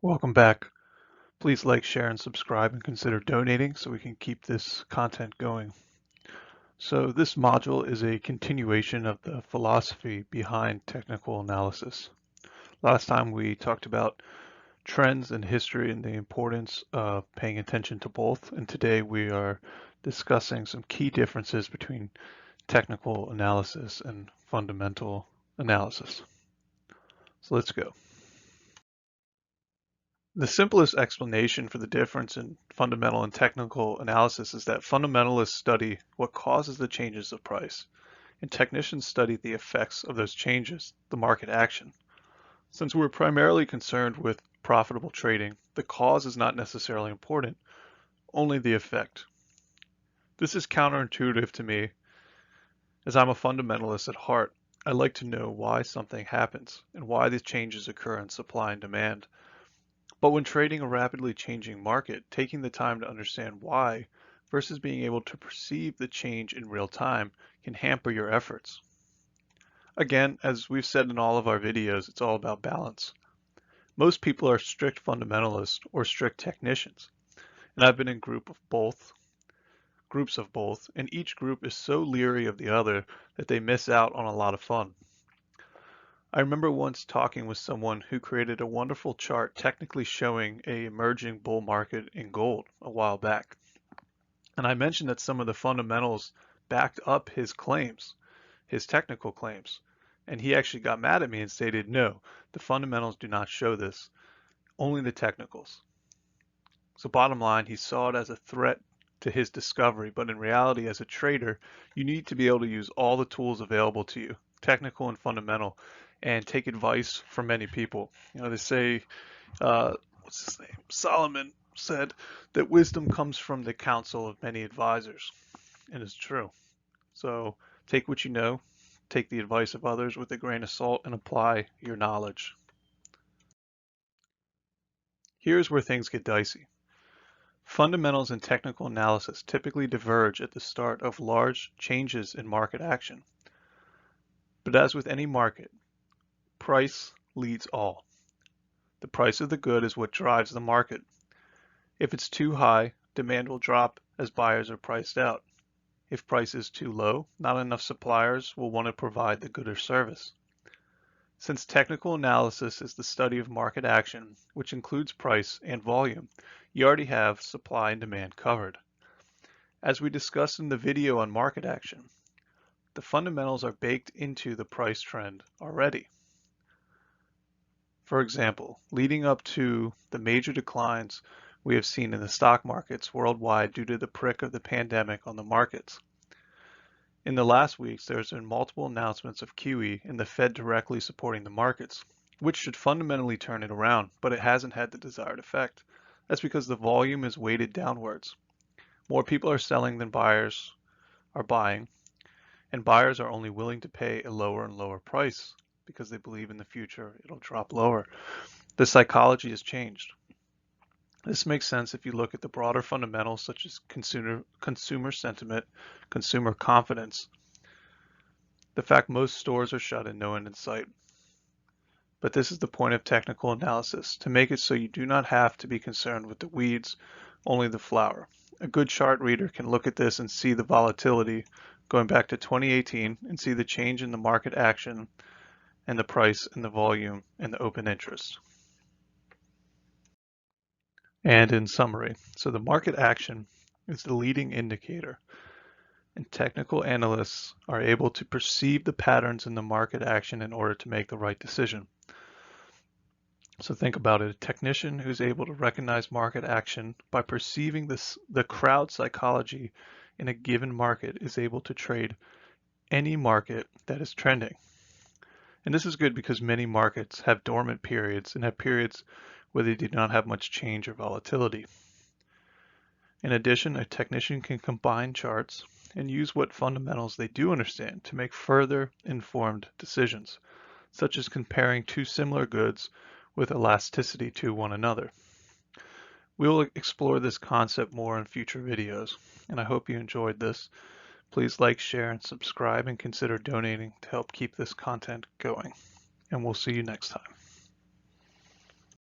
Welcome back. Please like, share, and subscribe and consider donating so we can keep this content going. So this module is a continuation of the philosophy behind technical analysis. Last time we talked about trends in history and the importance of paying attention to both, and today we are discussing some key differences between technical analysis and fundamental analysis. So let's go. The simplest explanation for the difference in fundamental and technical analysis is that fundamentalists study what causes the changes of price, and technicians study the effects of those changes, the market action. Since we're primarily concerned with profitable trading, the cause is not necessarily important, only the effect. This is counterintuitive to me, as I'm a fundamentalist at heart. I like to know why something happens and why these changes occur in supply and demand. But when trading a rapidly changing market, taking the time to understand why versus being able to perceive the change in real time can hamper your efforts. Again, as we've said in all of our videos, it's all about balance. Most people are strict fundamentalists or strict technicians, and I've been in groups of both, and each group is so leery of the other that they miss out on a lot of fun. I remember once talking with someone who created a wonderful chart technically showing a emerging bull market in gold a while back. And I mentioned that some of the fundamentals backed up his claims, his technical claims. And he actually got mad at me and stated, no, the fundamentals do not show this, only the technicals. So bottom line, he saw it as a threat to his discovery, but in reality, as a trader, you need to be able to use all the tools available to you, technical and fundamental, and take advice from many people. You know, they say, what's his name? Solomon said that wisdom comes from the counsel of many advisors, and it's true. So take what you know, take the advice of others with a grain of salt, and apply your knowledge. Here's where things get dicey. Fundamentals and technical analysis typically diverge at the start of large changes in market action. But as with any market, price leads all. The price of the good is what drives the market. If it's too high, demand will drop as buyers are priced out. If price is too low, not enough suppliers will want to provide the good or service. Since technical analysis is the study of market action, which includes price and volume, you already have supply and demand covered. As we discussed in the video on market action, the fundamentals are baked into the price trend already. For example, leading up to the major declines we have seen in the stock markets worldwide due to the prick of the pandemic on the markets. In the last weeks, there's been multiple announcements of QE and the Fed directly supporting the markets, which should fundamentally turn it around, but it hasn't had the desired effect. That's because the volume is weighted downwards. More people are selling than buyers are buying, and buyers are only willing to pay a lower and lower price because they believe in the future it'll drop lower. The psychology has changed. This makes sense if you look at the broader fundamentals such as consumer sentiment, consumer confidence, the fact most stores are shut and no end in sight. But this is the point of technical analysis, to make it so you do not have to be concerned with the weeds, only the flower. A good chart reader can look at this and see the volatility going back to 2018 and see the change in the market action and the price and the volume and the open interest. And in summary, so the market action is the leading indicator, and technical analysts are able to perceive the patterns in the market action in order to make the right decision. So think about it, a technician who's able to recognize market action by perceiving the crowd psychology in a given market is able to trade any market that is trending. And this is good because many markets have dormant periods and have periods where they do not have much change or volatility. In addition, a technician can combine charts and use what fundamentals they do understand to make further informed decisions, such as comparing two similar goods with elasticity to one another. We will explore this concept more in future videos, and I hope you enjoyed this. Please like, share, and subscribe, and consider donating to help keep this content going. And we'll see you next time.